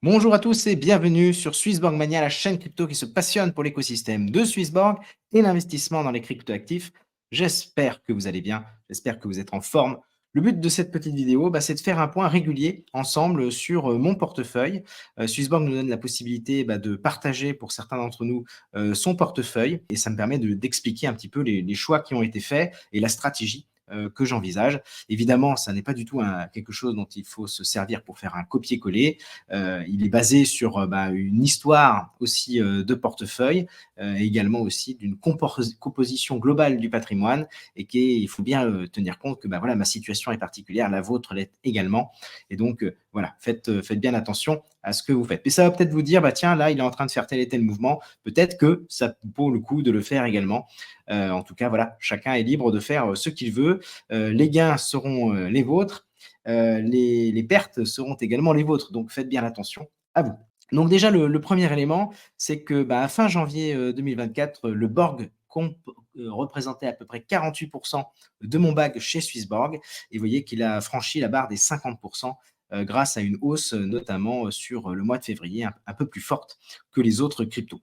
Bonjour à tous et bienvenue sur Swissborg Mania, la chaîne crypto qui se passionne pour l'écosystème de Swissborg et l'investissement dans les cryptoactifs. J'espère que vous allez bien, j'espère que vous êtes en forme. Le but de cette petite vidéo, c'est de faire un point régulier ensemble sur mon portefeuille. Swissborg nous donne la possibilité de partager pour certains d'entre nous son portefeuille et ça me permet d'expliquer un petit peu les choix qui ont été faits et la stratégie que j'envisage. Évidemment, ça n'est pas du tout quelque chose dont il faut se servir pour faire un copier-coller. Il est basé sur une histoire aussi de portefeuille, et également aussi d'une composition globale du patrimoine et qu'il faut bien tenir compte que voilà, ma situation est particulière, la vôtre l'est également. Et donc, voilà, faites bien attention à ce que vous faites. Mais ça va peut-être vous dire, tiens, là, il est en train de faire tel et tel mouvement. Peut-être que ça vaut le coup de le faire également. En tout cas, voilà, chacun est libre de faire ce qu'il veut. Les gains seront les vôtres. Les pertes seront également les vôtres. Donc, faites bien attention à vous. Donc déjà, le premier élément, c'est que à fin janvier 2024, le Borg représentait à peu près 48% de mon bag chez Swissborg. Et vous voyez qu'il a franchi la barre des 50% grâce à une hausse, notamment sur le mois de février, un peu plus forte que les autres cryptos.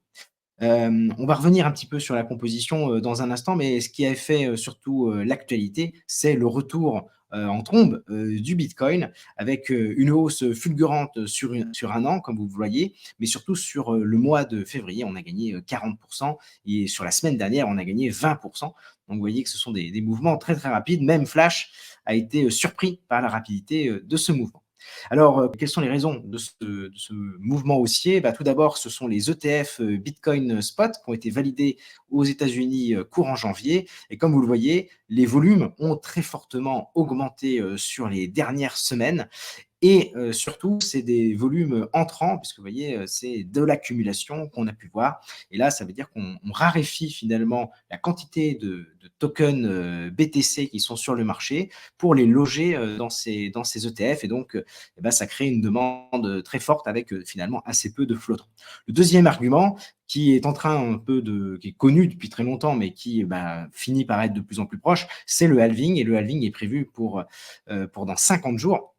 On va revenir un petit peu sur la composition dans un instant, mais ce qui a fait surtout l'actualité, c'est le retour en trombe du Bitcoin avec une hausse fulgurante sur un an, comme vous le voyez, mais surtout sur le mois de février, on a gagné 40% et sur la semaine dernière, on a gagné 20%. Donc vous voyez que ce sont des mouvements très très rapides. Même Flash a été surpris par la rapidité de ce mouvement. Alors, quelles sont les raisons de ce mouvement haussier? Tout d'abord, ce sont les ETF Bitcoin Spot qui ont été validés aux États-Unis courant janvier. Et comme vous le voyez, les volumes ont très fortement augmenté sur les dernières semaines. Et surtout, c'est des volumes entrants, puisque vous voyez, c'est de l'accumulation qu'on a pu voir. Et là, ça veut dire qu'on raréfie finalement la quantité de tokens BTC qui sont sur le marché pour les loger dans ces ETF. Et donc, ça crée une demande très forte avec finalement assez peu de flottants. Le deuxième argument, qui est en train qui est connu depuis très longtemps, mais qui finit par être de plus en plus proche, c'est le halving. Et le halving est prévu pour dans 50 jours.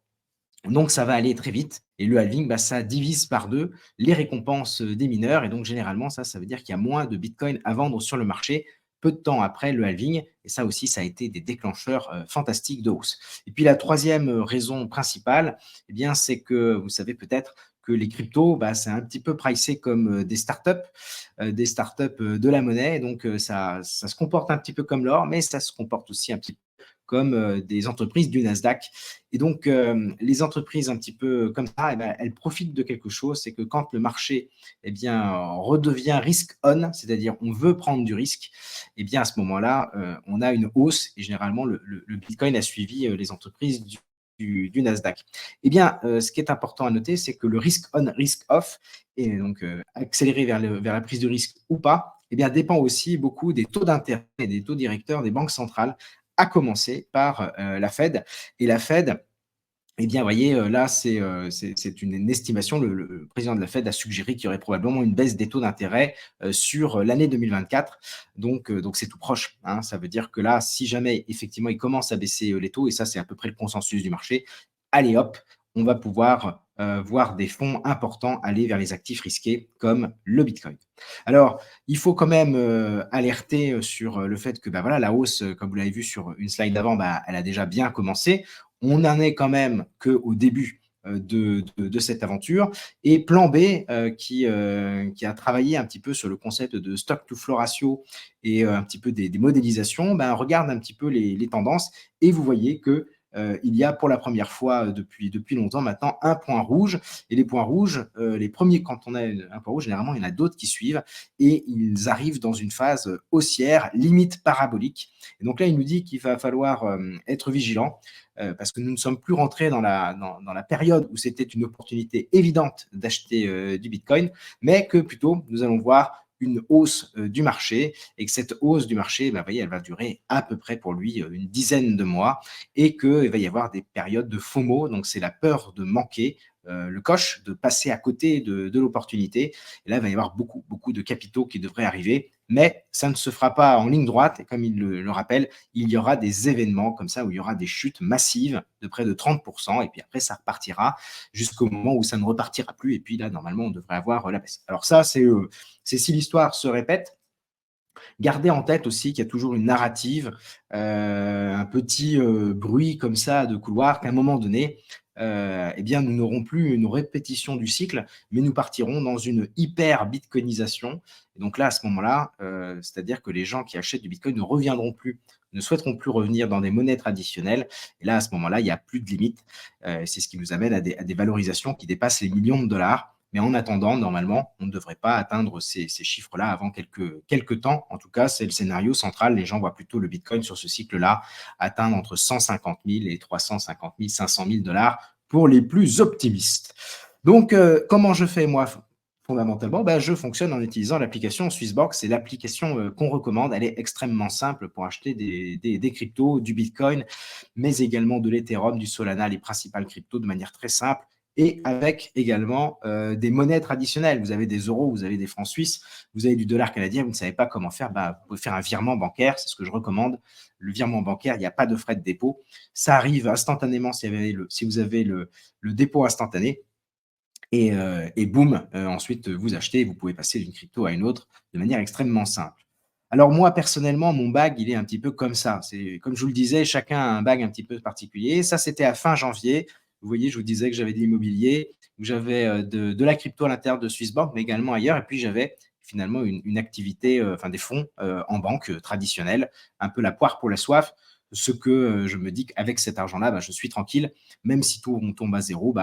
Donc, ça va aller très vite. Et le halving, ça divise par deux les récompenses des mineurs. Et donc, généralement, ça veut dire qu'il y a moins de Bitcoin à vendre sur le marché peu de temps après le halving. Et ça aussi, ça a été des déclencheurs fantastiques de hausse. Et puis, la troisième raison principale, c'est que vous savez peut-être que les cryptos, c'est un petit peu pricé comme des startups de la monnaie. Donc, ça se comporte un petit peu comme l'or, mais ça se comporte aussi un petit peu comme des entreprises du Nasdaq. Et donc, les entreprises un petit peu comme ça, elles profitent de quelque chose, c'est que quand le marché redevient risk on, c'est-à-dire on veut prendre du risque, à ce moment-là, on a une hausse et généralement, le Bitcoin a suivi les entreprises du Nasdaq. Ce qui est important à noter, c'est que le risk on, risk off, et donc accélérer vers la prise de risque ou pas, dépend aussi beaucoup des taux d'intérêt et des taux directeurs des banques centrales, à commencer par la Fed. Et la Fed, vous voyez, là, c'est une estimation. Le président de la Fed a suggéré qu'il y aurait probablement une baisse des taux d'intérêt sur l'année 2024. Donc, c'est tout proche. Ça veut dire que là, si jamais, effectivement, il commence à baisser les taux, et ça, c'est à peu près le consensus du marché, allez hop, on va pouvoir voir des fonds importants aller vers les actifs risqués comme le Bitcoin. Alors, il faut quand même alerter sur le fait que voilà, la hausse, comme vous l'avez vu sur une slide d'avant, elle a déjà bien commencé. On n'en est quand même qu'au début de cette aventure. Et Plan B, qui a travaillé un petit peu sur le concept de stock to flow ratio et un petit peu des modélisations, regarde un petit peu les tendances et vous voyez que il y a pour la première fois depuis longtemps maintenant un point rouge. Et les points rouges, les premiers, quand on a un point rouge, généralement, il y en a d'autres qui suivent et ils arrivent dans une phase haussière, limite parabolique. Et donc là, il nous dit qu'il va falloir être vigilant parce que nous ne sommes plus rentrés dans la période où c'était une opportunité évidente d'acheter du Bitcoin, mais que plutôt nous allons voir une hausse du marché et que cette hausse du marché, vous voyez, elle va durer à peu près pour lui une dizaine de mois et qu'il va y avoir des périodes de FOMO, donc c'est la peur de manquer le coche, de passer à côté de l'opportunité. Et là, il va y avoir beaucoup, beaucoup de capitaux qui devraient arriver, mais ça ne se fera pas en ligne droite. Et comme il le rappelle, il y aura des événements comme ça où il y aura des chutes massives de près de 30%, et puis après, ça repartira jusqu'au moment où ça ne repartira plus. Et puis là, normalement, on devrait avoir la baisse. Alors ça, c'est si l'histoire se répète. Gardez en tête aussi qu'il y a toujours une narrative, un petit bruit comme ça de couloir, qu'à un moment donné, eh bien, nous n'aurons plus une répétition du cycle, mais nous partirons dans une hyper bitcoinisation. Et donc là, à ce moment-là, c'est-à-dire que les gens qui achètent du bitcoin ne reviendront plus, ne souhaiteront plus revenir dans des monnaies traditionnelles. Et là, à ce moment-là, il n'y a plus de limite. C'est ce qui nous amène à des valorisations qui dépassent les millions de dollars. Mais en attendant, normalement, on ne devrait pas atteindre ces chiffres-là avant quelques temps. En tout cas, c'est le scénario central. Les gens voient plutôt le Bitcoin sur ce cycle-là atteindre entre 150 000 et 350 000, 500 000 dollars pour les plus optimistes. Donc, comment je fais, moi, fondamentalement? Je fonctionne en utilisant l'application Swissborg. C'est l'application qu'on recommande. Elle est extrêmement simple pour acheter des cryptos, du Bitcoin, mais également de l'Ethereum, du Solana, les principales cryptos de manière très simple, et avec également des monnaies traditionnelles. Vous avez des euros, vous avez des francs suisses, vous avez du dollar canadien, vous ne savez pas comment faire, vous pouvez faire un virement bancaire, c'est ce que je recommande. Le virement bancaire, il n'y a pas de frais de dépôt. Ça arrive instantanément si vous avez le dépôt instantané. Et boum, ensuite, vous achetez, vous pouvez passer d'une crypto à une autre de manière extrêmement simple. Alors moi, personnellement, mon bag, il est un petit peu comme ça. C'est comme je vous le disais, chacun a un bag un petit peu particulier. Ça, c'était à fin janvier. Vous voyez, je vous disais que j'avais de l'immobilier, que j'avais de la crypto à l'intérieur de Swissborg, mais également ailleurs. Et puis, j'avais finalement une activité, enfin des fonds en banque traditionnelle, un peu la poire pour la soif. Ce que je me dis qu'avec cet argent-là, je suis tranquille. Même si tout on tombe à zéro,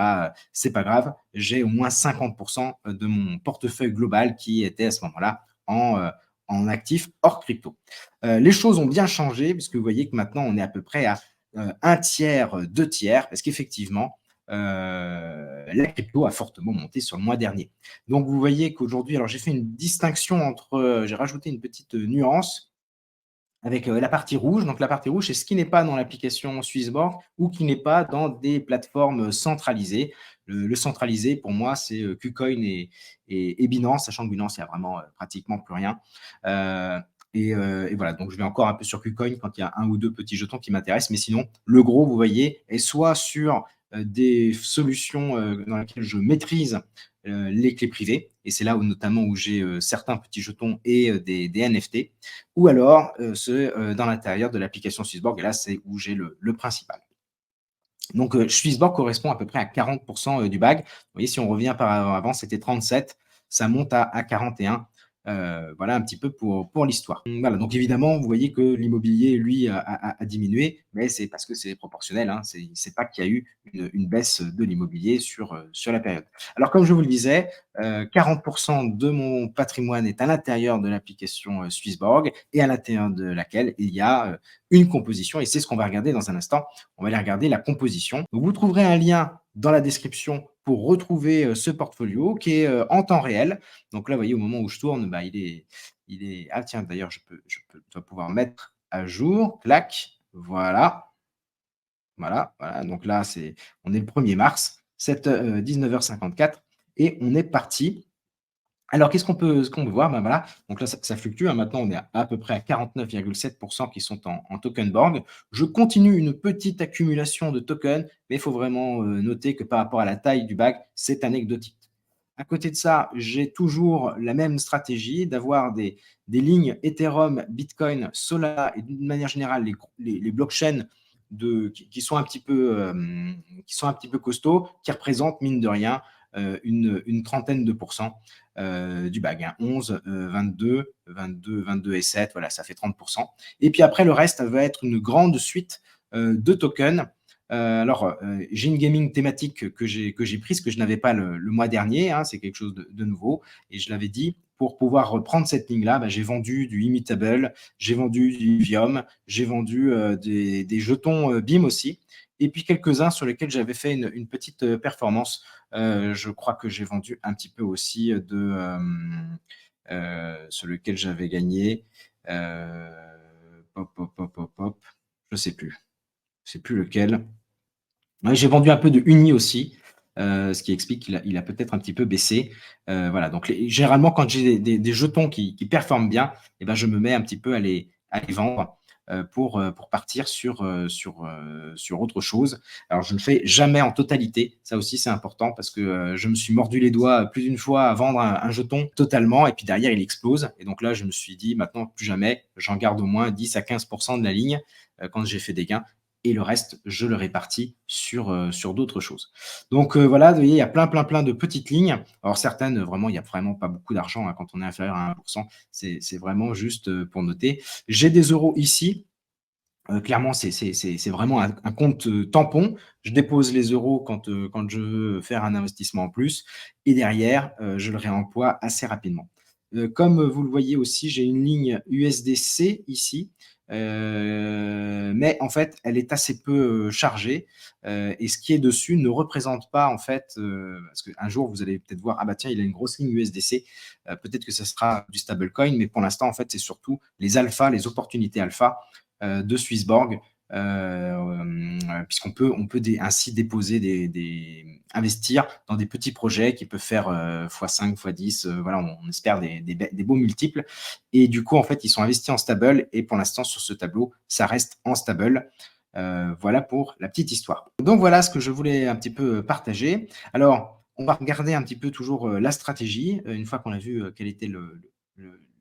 c'est pas grave. J'ai au moins 50% de mon portefeuille global qui était à ce moment-là en actifs hors crypto. Les choses ont bien changé puisque vous voyez que maintenant on est à peu près à un tiers, deux tiers, parce qu'effectivement, la crypto a fortement monté sur le mois dernier. Donc vous voyez qu'aujourd'hui, alors j'ai fait une distinction entre, j'ai rajouté une petite nuance avec la partie rouge. Donc la partie rouge, c'est ce qui n'est pas dans l'application Swissborg ou qui n'est pas dans des plateformes centralisées. Le centralisé, pour moi, c'est KuCoin et Binance, sachant que Binance, il n'y a vraiment pratiquement plus rien. Et voilà, donc je vais encore un peu sur KuCoin quand il y a un ou deux petits jetons qui m'intéressent. Mais sinon, le gros, vous voyez, est soit sur des solutions dans lesquelles je maîtrise les clés privées, et c'est là où notamment où j'ai certains petits jetons et des NFT, ou alors dans l'intérieur de l'application Swissborg, et là c'est où j'ai le principal. Donc Swissborg correspond à peu près à 40% du bag. Vous voyez, si on revient par avant, c'était 37, ça monte à 41. Voilà un petit peu pour l'histoire. Voilà, donc évidemment, vous voyez que l'immobilier, lui, a diminué, mais c'est parce que c'est proportionnel. Hein. C'est pas qu'il y a eu une baisse de l'immobilier sur la période. Alors, comme je vous le disais, 40% de mon patrimoine est à l'intérieur de l'application Swissborg, et à l'intérieur de laquelle il y a une composition, et c'est ce qu'on va regarder dans un instant. On va aller regarder la composition. Donc, vous trouverez un lien dans la description pour retrouver ce portfolio qui est en temps réel. Donc là, vous voyez, au moment où je tourne, il est. Ah tiens, d'ailleurs, je dois pouvoir mettre à jour. Clac, voilà. Voilà, voilà. Donc là, on est le 1er mars, 19h54, et on est parti. Alors, ce qu'on peut voir? Voilà, donc là, ça fluctue, hein. Maintenant, on est à peu près à 49,7% qui sont en token Borg. Je continue une petite accumulation de tokens, mais il faut vraiment noter que par rapport à la taille du bag, c'est anecdotique. À côté de ça, j'ai toujours la même stratégie d'avoir des lignes Ethereum, Bitcoin, Solana et d'une manière générale les blockchains qui sont un petit peu costauds, qui représentent mine de rien une trentaine de pourcents du bag. Hein. 11, 22, 22, 22 et 7, voilà, ça fait 30%. Et puis après, le reste va être une grande suite de tokens. Alors, j'ai une gaming thématique que j'ai prise, que je n'avais pas le mois dernier. Hein, c'est quelque chose de nouveau. Et je l'avais dit, pour pouvoir reprendre cette ligne-là, j'ai vendu du Immutable, j'ai vendu du Vium, j'ai vendu des jetons BIM aussi. Et puis quelques-uns sur lesquels j'avais fait une petite performance. Je crois que j'ai vendu un petit peu aussi sur lequel j'avais gagné. Hop, hop, hop, hop, hop. Je ne sais plus. Je ne sais plus lequel. Ouais, j'ai vendu un peu de Uni aussi. ce qui explique qu'il a peut-être un petit peu baissé. Voilà, donc généralement, quand j'ai des jetons qui performent bien, et ben, je me mets un petit peu à les vendre pour partir sur autre chose. Alors, je ne fais jamais en totalité. Ça aussi, c'est important parce que je me suis mordu les doigts plus d'une fois à vendre un jeton totalement et puis derrière, il explose. Et donc là, je me suis dit, maintenant, plus jamais, j'en garde au moins 10 à 15% de la ligne quand j'ai fait des gains. Et le reste, je le répartis sur d'autres choses. Donc voilà, vous voyez, il y a plein de petites lignes. Alors certaines, vraiment, il n'y a vraiment pas beaucoup d'argent hein, quand on est inférieur à 1%. C'est vraiment juste pour noter. J'ai des euros ici. Clairement, c'est vraiment un compte tampon. Je dépose les euros quand je veux faire un investissement en plus et derrière, je le réemploie assez rapidement. Comme vous le voyez aussi, j'ai une ligne USDC ici, mais en fait, elle est assez peu chargée et ce qui est dessus ne représente pas en fait, parce qu'un jour, vous allez peut-être voir, ah bah tiens, il a une grosse ligne USDC, peut-être que ça sera du stablecoin, mais pour l'instant, en fait, c'est surtout les alphas, les opportunités alpha de Swissborg, puisqu'on peut, ainsi déposer investir dans des petits projets qui peuvent faire x5, x10, voilà, on espère des beaux multiples. Et du coup, en fait, ils sont investis en stable et pour l'instant, sur ce tableau, ça reste en stable. Voilà pour la petite histoire. Donc voilà ce que je voulais un petit peu partager. Alors, on va regarder un petit peu toujours la stratégie, une fois qu'on a vu quelle était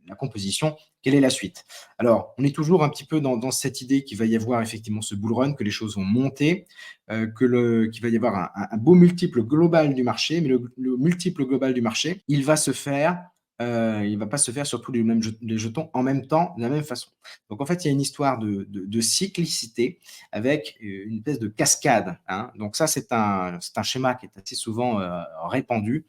la composition, quelle est la suite. Alors, on est toujours un petit peu dans cette idée qu'il va y avoir effectivement ce bull run, que les choses vont monter, qu'il va y avoir un beau multiple global du marché, mais le multiple global du marché, il va se faire, il ne va pas se faire sur tous les jetons en même temps, de la même façon. Donc, en fait, il y a une histoire de cyclicité avec une espèce de cascade. Hein. Donc, ça, c'est un schéma qui est assez souvent répandu.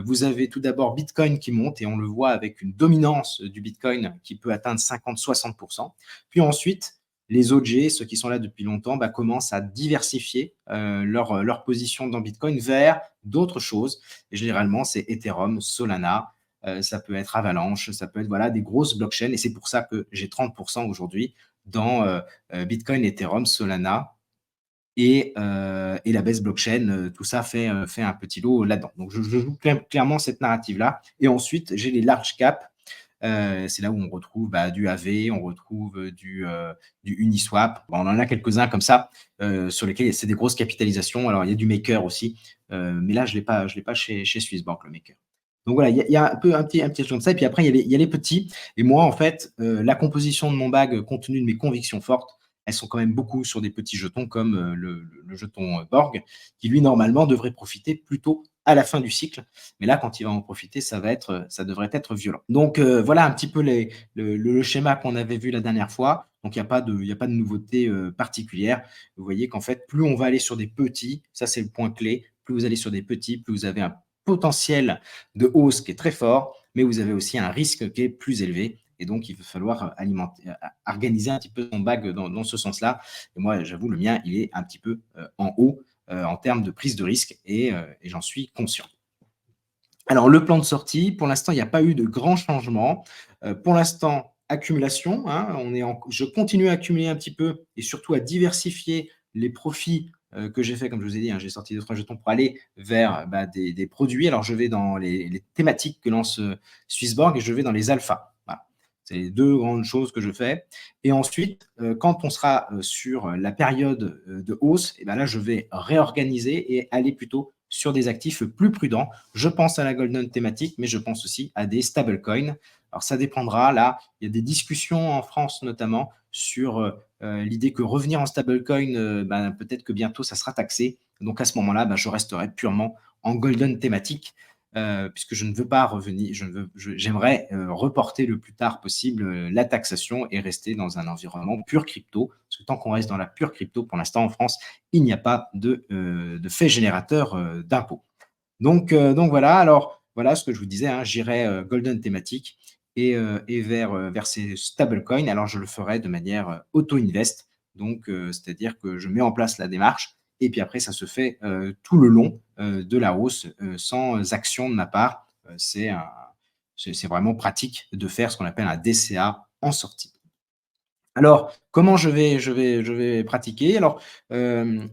Vous avez tout d'abord Bitcoin qui monte et on le voit avec une dominance du Bitcoin qui peut atteindre 50-60%. Puis ensuite, les OG, ceux qui sont là depuis longtemps, bah, commencent à diversifier leur position dans Bitcoin vers d'autres choses. Et généralement, c'est Ethereum, Solana, ça peut être Avalanche, ça peut être voilà, des grosses blockchains. Et c'est pour ça que j'ai 30% aujourd'hui dans Bitcoin, Ethereum, Solana, et la base blockchain, tout ça fait un petit lot là-dedans. Donc, je joue clairement cette narrative-là. Et ensuite, j'ai les large caps. C'est là où on retrouve du AV, on retrouve du Uniswap. Bon, on en a quelques-uns comme ça, sur lesquels c'est des grosses capitalisations. Alors, il y a du Maker aussi, mais là, je ne l'ai pas chez Swissbank, le Maker. Donc voilà, il y a un petit chose comme ça. Et puis après, il y a les petits. Et moi, en fait, la composition de mon bag, compte tenu de mes convictions fortes, elles sont quand même beaucoup sur des petits jetons comme le jeton Borg, qui lui, normalement, devrait profiter plutôt à la fin du cycle. Mais là, quand il va en profiter, ça devrait être violent. Donc voilà un petit peu le schéma qu'on avait vu la dernière fois. Donc il n'y a pas de nouveauté particulière. Vous voyez qu'en fait, plus on va aller sur des petits, ça c'est le point clé, plus vous allez sur des petits, plus vous avez un potentiel de hausse qui est très fort, mais vous avez aussi un risque qui est plus élevé. Et donc, il va falloir organiser un petit peu son bag dans ce sens-là. Et moi, j'avoue, le mien, il est un petit peu en haut en termes de prise de risque et j'en suis conscient. Alors, le plan de sortie, pour l'instant, il n'y a pas eu de grands changements. Pour l'instant, accumulation. Hein, je continue à accumuler un petit peu et surtout à diversifier les profits que j'ai fait, comme je vous ai dit, hein, j'ai sorti 2-3 jetons pour aller vers des produits. Alors, je vais dans les thématiques que lance Swissborg et je vais dans les alphas. Voilà. C'est les deux grandes choses que je fais. Et ensuite, quand on sera sur la période de hausse, et ben là, je vais réorganiser et aller plutôt sur des actifs plus prudents. Je pense à la golden thématique, mais je pense aussi à des stablecoins. Alors, ça dépendra. Là, il y a des discussions en France notamment sur l'idée que revenir en stablecoin, peut-être que bientôt, ça sera taxé. Donc, à ce moment-là, je resterai purement en golden thématique. Puisque je ne veux pas revenir, j'aimerais reporter le plus tard possible la taxation et rester dans un environnement pur crypto. Parce que tant qu'on reste dans la pure crypto, pour l'instant en France, il n'y a pas de fait générateur d'impôts. Donc voilà, alors voilà ce que je vous disais, hein, j'irai golden thématique et vers ces stablecoins. Alors je le ferai de manière auto-invest, donc c'est-à-dire que je mets en place la démarche et puis après ça se fait tout le long de la hausse sans action de ma part. C'est vraiment pratique de faire ce qu'on appelle un DCA en sortie. Alors, comment je vais pratiquer? Alors,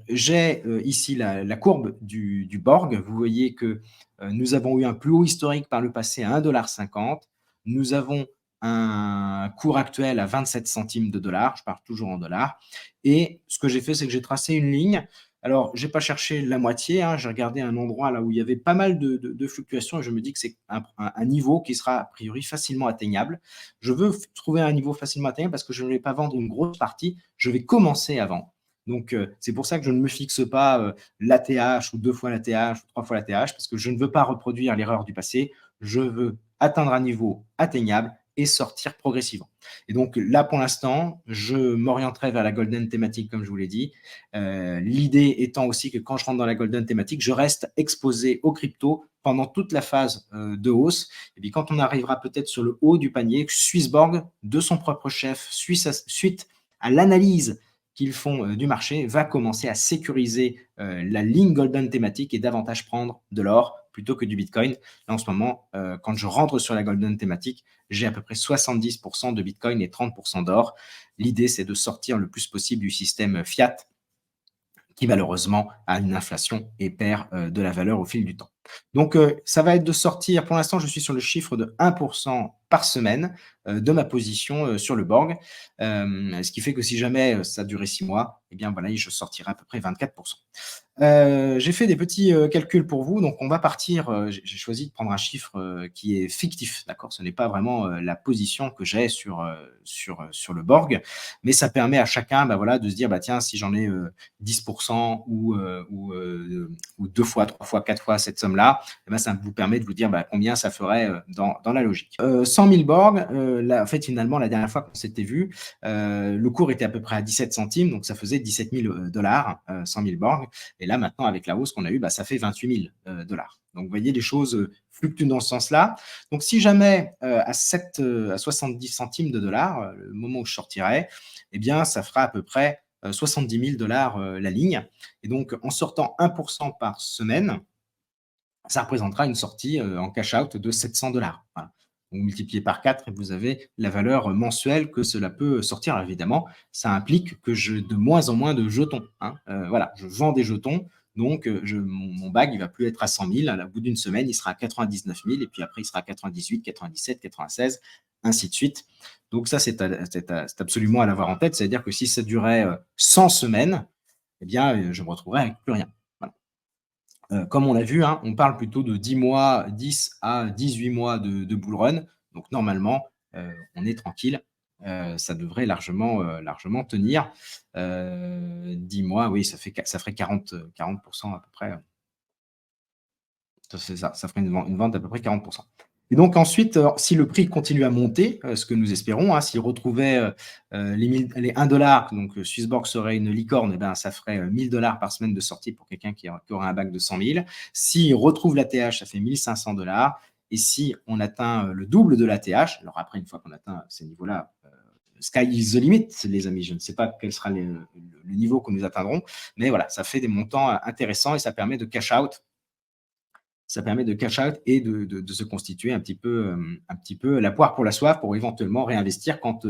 j'ai, ici la courbe du Borg. Vous voyez que, nous avons eu un plus haut historique par le passé à 1,50 $. Nous avons un cours actuel à 27 centimes de dollar, je parle toujours en dollars, et ce que j'ai fait, c'est que j'ai tracé une ligne. Alors, j'ai pas cherché la moitié, hein, j'ai regardé un endroit là où il y avait pas mal de fluctuations, et je me dis que c'est un niveau qui sera a priori facilement atteignable. Je veux trouver un niveau facilement atteignable parce que je ne vais pas vendre une grosse partie, je vais commencer à vendre. Donc, c'est pour ça que je ne me fixe pas l'ATH ou 2 fois l'ATH ou 3 fois l'ATH, parce que je ne veux pas reproduire l'erreur du passé. Je veux atteindre un niveau atteignable et sortir progressivement. Et donc là, pour l'instant, je m'orienterai vers la golden thématique, comme je vous l'ai dit. L'idée étant aussi que quand je rentre dans la golden thématique, je reste exposé aux cryptos pendant toute la phase de hausse. Et puis quand on arrivera peut-être sur le haut du panier, Swissborg, de son propre chef, suite à l'analyse qu'ils font du marché, va commencer à sécuriser la ligne golden thématique et davantage prendre de l'or plutôt que du Bitcoin. Là, en ce moment, quand je rentre sur la golden thématique, j'ai à peu près 70% de Bitcoin et 30% d'or. L'idée, c'est de sortir le plus possible du système fiat qui malheureusement a une inflation et perd de la valeur au fil du temps. Donc, ça va être de sortir, pour l'instant, je suis sur le chiffre de 1% par semaine de ma position sur le Borg. Ce qui fait que si jamais ça durait 6 mois, eh bien voilà, je sortirai à peu près 24%. J'ai fait des petits calculs pour vous. Donc, on va partir. J'ai choisi de prendre un chiffre qui est fictif, d'accord? Ce n'est pas vraiment la position que j'ai sur le Borg, mais ça permet à chacun, bah, voilà, de se dire, bah, tiens, si j'en ai 10% ou 2 fois, 3 fois, 4 fois cette somme-là, eh ben, ça vous permet de vous dire bah, combien ça ferait dans la logique. 100 000 Borg, là, en fait, finalement, la dernière fois qu'on s'était vu, le cours était à peu près à 17 centimes, donc ça faisait 17 000 dollars, 100 000 Borg. Et là, maintenant, avec la hausse qu'on a eue, bah, ça fait 28 000 dollars. Donc, vous voyez, les choses fluctuent dans ce sens-là. Donc, si jamais à 70 centimes de dollars, le moment où je sortirai, eh bien, ça fera à peu près 70 000 dollars la ligne. Et donc, en sortant 1% par semaine, ça représentera une sortie en cash-out de 700 dollars. Voilà. Vous multipliez par 4 et vous avez la valeur mensuelle que cela peut sortir. Alors, évidemment, ça implique que j'ai de moins en moins de jetons. Hein. Voilà, je vends des jetons, donc mon bag, il va plus être à 100 000. À bout d'une semaine, il sera à 99 000 et puis après, il sera à 98, 97, 96, ainsi de suite. Donc ça, c'est absolument à l'avoir en tête. C'est-à-dire que si ça durait 100 semaines, eh bien, je me retrouverai avec plus rien. Voilà. Comme on l'a vu, hein, on parle plutôt de 10 mois, 10 à 18 mois de bull run. Donc normalement, on est tranquille. Ça devrait largement tenir. 10 mois, oui, ça ferait 40% à peu près. C'est ça, ça ferait une vente d'à peu près 40%. Et donc ensuite, si le prix continue à monter, ce que nous espérons, hein, s'il retrouvait les 1 dollar, donc Swissborg serait une licorne, eh ben, ça ferait 1 000 dollars par semaine de sortie pour quelqu'un qui aurait un bac de 100 000. S'il retrouve l'ATH, ça fait 1 500 dollars. Et si on atteint le double de l'ATH, alors après, une fois qu'on atteint ces niveaux-là, sky is the limit, les amis. Je ne sais pas quel sera le niveau que nous atteindrons, mais voilà, ça fait des montants intéressants et ça permet de cash out. Ça permet de cash out et de se constituer un petit peu la poire pour la soif pour éventuellement réinvestir quand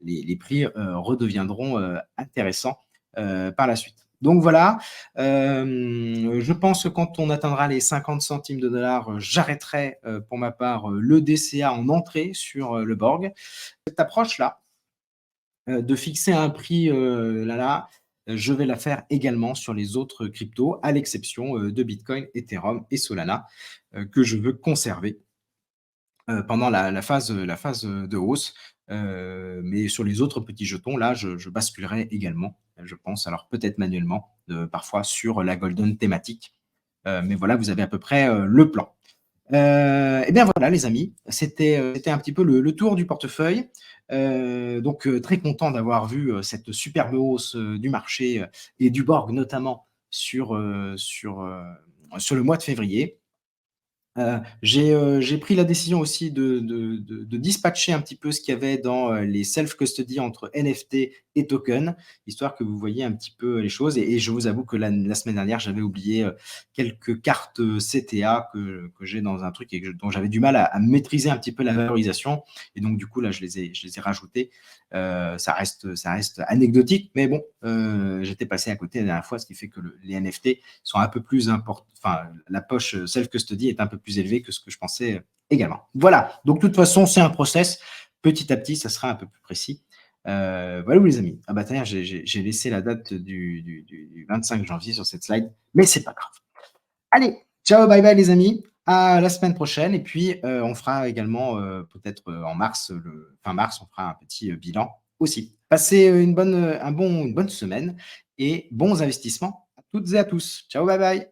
les prix redeviendront intéressants par la suite. Donc voilà, je pense que quand on atteindra les 50 centimes de dollars, j'arrêterai pour ma part le DCA en entrée sur le Borg. Cette approche-là, de fixer un prix là, je vais la faire également sur les autres cryptos, à l'exception de Bitcoin, Ethereum et Solana, que je veux conserver pendant la phase de hausse. Mais sur les autres petits jetons, là, je basculerai également, je pense, alors peut-être manuellement, parfois sur la golden thématique. Mais voilà, vous avez à peu près le plan. Et bien voilà les amis, c'était un petit peu le tour du portefeuille. Donc très content d'avoir vu cette superbe hausse du marché et du Borg notamment sur le mois de février. J'ai pris la décision aussi de dispatcher un petit peu ce qu'il y avait dans les self-custody entre NFT et tokens, histoire que vous voyez un petit peu les choses. Et je vous avoue que la semaine dernière, j'avais oublié quelques cartes CTA que j'ai dans un truc et dont j'avais du mal à maîtriser un petit peu la valorisation. Et donc, du coup, là, je les ai rajoutées. Ça reste anecdotique, mais bon, j'étais passé à côté la dernière fois, ce qui fait que les NFT sont un peu plus importants. Enfin, la poche self-custody est un peu plus élevée que ce que je pensais également. Voilà, donc de toute façon, c'est un process. Petit à petit, ça sera un peu plus précis. Voilà, les amis. Ah bah, tiens, j'ai laissé la date du 25 janvier sur cette slide, mais c'est pas grave. Allez, ciao, bye bye, les amis. À la semaine prochaine. Et puis, on fera également, peut-être en mars, fin mars, on fera un petit bilan aussi. Passez une bonne semaine et bons investissements à toutes et à tous. Ciao, bye bye.